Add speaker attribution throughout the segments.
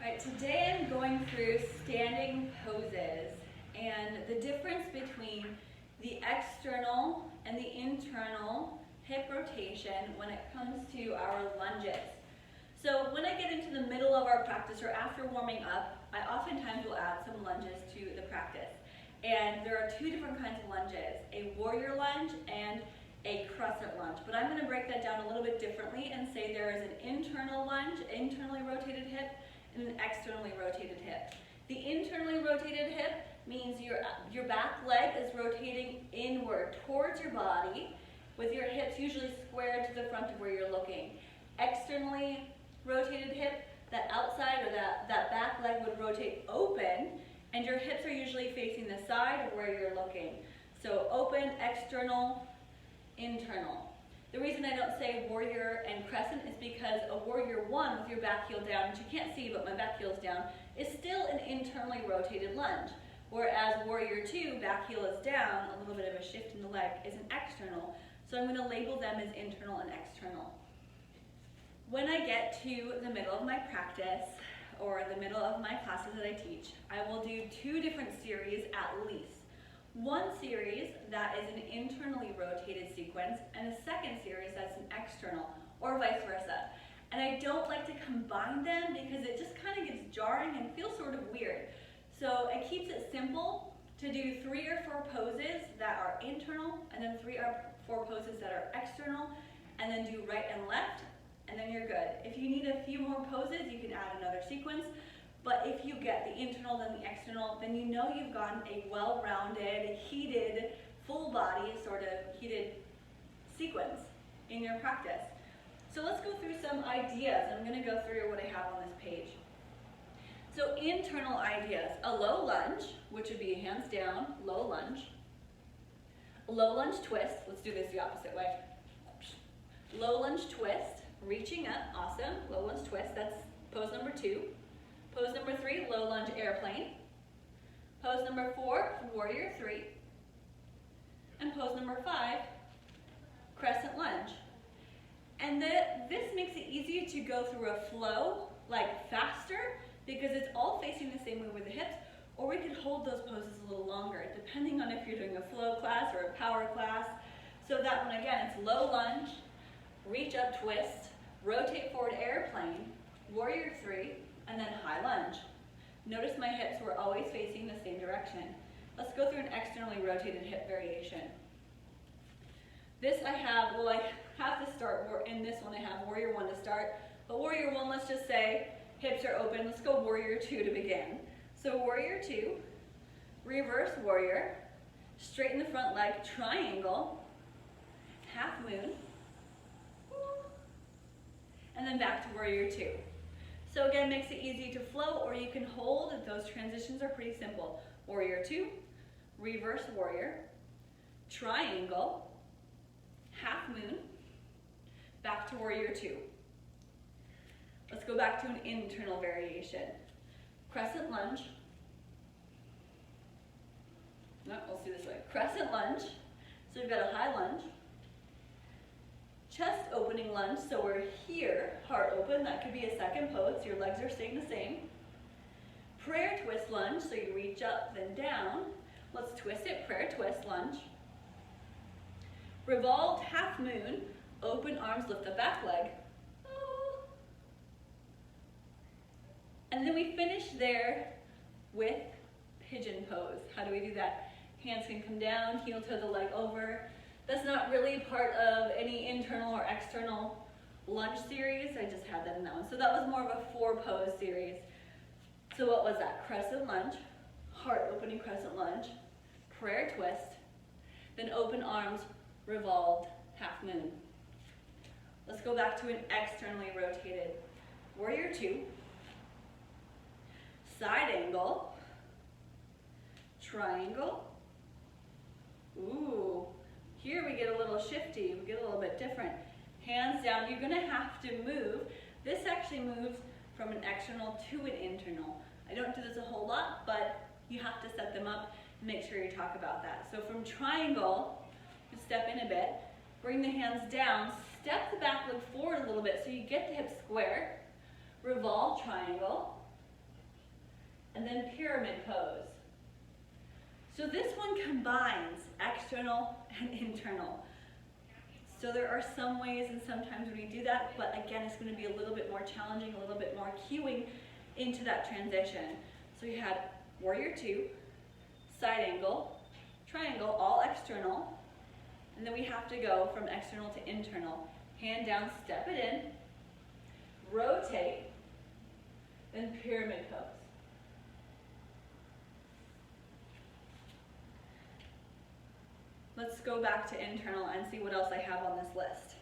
Speaker 1: Alright, today I'm going through standing poses and the difference between the external and the internal hip rotation when it comes to our lunges. So when I get into the middle of our practice or after warming up, I oftentimes will add some lunges to the practice. And there are two different kinds of lunges, a warrior lunge and a crescent lunge. But I'm going to break that down a little bit differently and say there is an internal lunge, internally rotated hip, and an externally rotated hip. The internally rotated hip means your back leg is rotating inward towards your body with your hips usually squared to the front of where you're looking. Externally rotated hip, that outside or that back leg would rotate open and your hips are usually facing the side of where you're looking. So open, external, internal. The reason I don't say warrior and crescent is because a warrior one with your back heel down, which you can't see but my back heel's down, is still an internally rotated lunge. Whereas warrior two, back heel is down, a little bit of a shift in the leg, is an external. So I'm going to label them as internal and external. When I get to the middle of my practice or the middle of my classes that I teach, I will do two different series at least. One series that is an internally rotated sequence and a second series that's an external, or vice versa. And I don't like to combine them because it just kind of gets jarring and feels sort of weird. So it keeps it simple to do 3 or 4 poses that are internal and then 3 or 4 poses that are external and then do right and left and then you're good. If you need a few more poses, you can add another sequence. But if you get the internal then the external, then you know you've gotten a well-rounded, heated, full body, sort of heated sequence in your practice. So let's go through some ideas. I'm going to go through what I have on this page. So internal ideas, a low lunge, which would be hands down, low lunge. A low lunge twist, let's do this the opposite way. Low lunge twist, reaching up, awesome, low lunge twist, that's pose number 2. Pose number 3, low lunge airplane. Pose number 4, warrior 3. And pose number 5, crescent lunge. And this makes it easier to go through a flow, like faster, because it's all facing the same way with the hips, or we could hold those poses a little longer, depending on if you're doing a flow class or a power class. So that one, again, it's low lunge, reach up twist, rotate forward airplane, warrior 3, and then high lunge. Notice my hips were always facing the same direction. Let's go through an externally rotated hip variation. This I have to start, in this one I have warrior 1 to start, but warrior 1, let's just say hips are open. Let's go warrior 2 to begin. So warrior 2, reverse warrior, straighten the front leg, triangle, half moon, and then back to warrior 2. So again, makes it easy to flow, or you can hold. Those transitions are pretty simple. Warrior 2, reverse warrior, triangle, half moon, back to warrior 2. Let's go back to an internal variation. Crescent lunge. No, let's do this way. Crescent lunge. So we've got a high lunge. Chest opening lunge, so we're here, heart open, that could be a second pose, your legs are staying the same. Prayer twist lunge, so you reach up, then down. Let's twist it, prayer twist lunge. Revolved half moon, open arms, lift the back leg. And then we finish there with pigeon pose. How do we do that? Hands can come down, heel toe the leg over. That's not really part of any internal or external lunge series. I just had that in that one. So that was more of a 4-pose series. So what was that? Crescent lunge, heart opening crescent lunge, prayer twist, then open arms, revolved, half moon. Let's go back to an externally rotated. Warrior 2, side angle, triangle, ooh. Here we get a little shifty, we get a little bit different. Hands down, you're gonna have to move. This actually moves from an external to an internal. I don't do this a whole lot, but you have to set them up and make sure you talk about that. So from triangle, you step in a bit, bring the hands down, step the back leg forward a little bit so you get the hips square, revolve triangle, and then pyramid pose. So this one combines external and internal. So there are some ways and sometimes when we do that, but again, it's going to be a little bit more challenging, a little bit more cueing into that transition. So you had warrior two, side angle, triangle, all external, and then we have to go from external to internal. Hand down, step it in, rotate, then pyramid pose. Let's go back to internal and see what else I have on this list.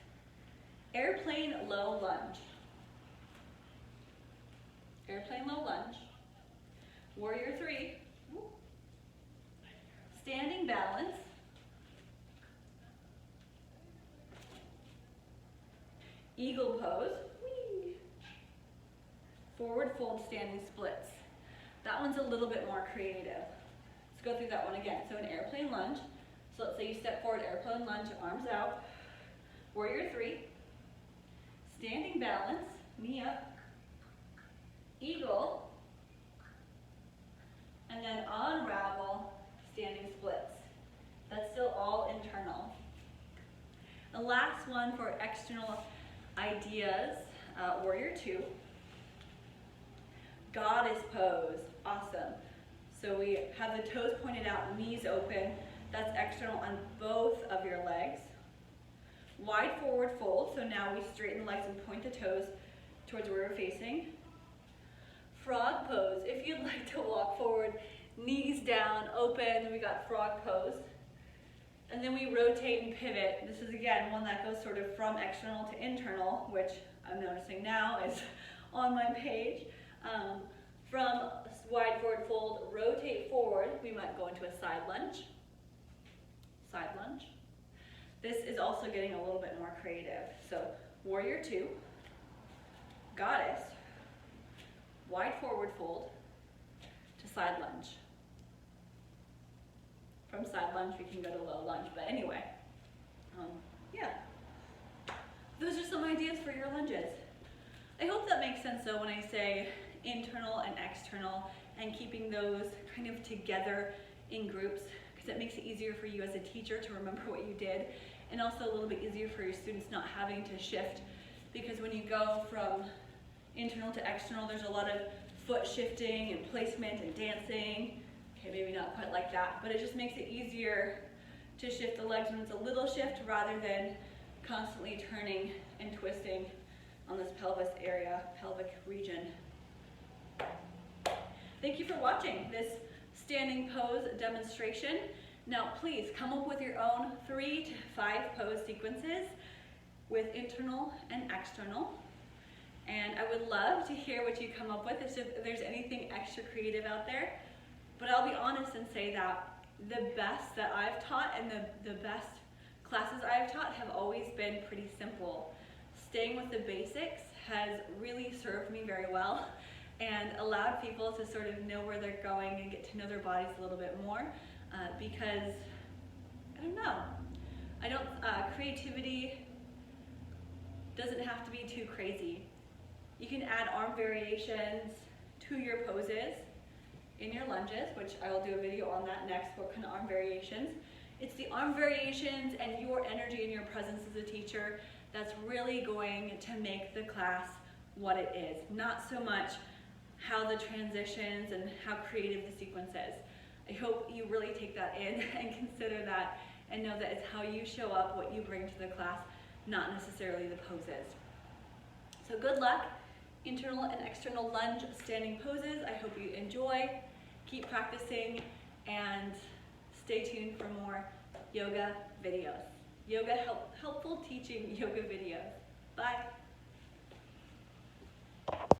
Speaker 1: Airplane low lunge. Airplane low lunge. Warrior three. Standing balance. Eagle pose. Forward fold standing splits. That one's a little bit more creative. Let's go through that one again. So an airplane lunge. So let's say you step forward, airplane lunge, arms out. Warrior three. Standing balance, knee up. Eagle. And then unravel, standing splits. That's still all internal. The last one for external ideas, warrior two. Goddess pose, awesome. So we have the toes pointed out, knees open. That's external on both of your legs. Wide forward fold, so now we straighten the legs and point the toes towards where we're facing. Frog pose, if you'd like to walk forward, knees down, open, we got frog pose. And then we rotate and pivot. This is again one that goes sort of from external to internal, which I'm noticing now is on my page. From wide forward fold, rotate forward, we might go into a side lunge. Side lunge. This is also getting a little bit more creative. So warrior two, goddess, wide forward fold to side lunge. From side lunge we can go to low lunge, but anyway, yeah. Those are some ideas for your lunges. I hope that makes sense though when I say internal and external and keeping those kind of together in groups, because it makes it easier for you as a teacher to remember what you did, and also a little bit easier for your students not having to shift, because when you go from internal to external, there's a lot of foot shifting and placement and dancing. Okay, maybe not quite like that, but it just makes it easier to shift the legs when it's a little shift rather than constantly turning and twisting on this pelvis area, pelvic region. Thank you for watching this standing pose demonstration. Now please come up with your own 3 to 5 pose sequences with internal and external. And I would love to hear what you come up with if there's anything extra creative out there. But I'll be honest and say that the best that I've taught and the best classes I've taught have always been pretty simple. Staying with the basics has really served me very well and allowed people to sort of know where they're going and get to know their bodies a little bit more because, I don't know, creativity doesn't have to be too crazy. You can add arm variations to your poses in your lunges, which I will do a video on that next, what kind of arm variations. It's the arm variations and your energy and your presence as a teacher that's really going to make the class what it is, not so much how the transitions and how creative the sequence is. I hope you really take that in and consider that and know that it's how you show up, what you bring to the class, not necessarily the poses. So good luck, internal and external lunge standing poses. I hope you enjoy, keep practicing, and stay tuned for more yoga videos. Helpful teaching yoga videos. Bye.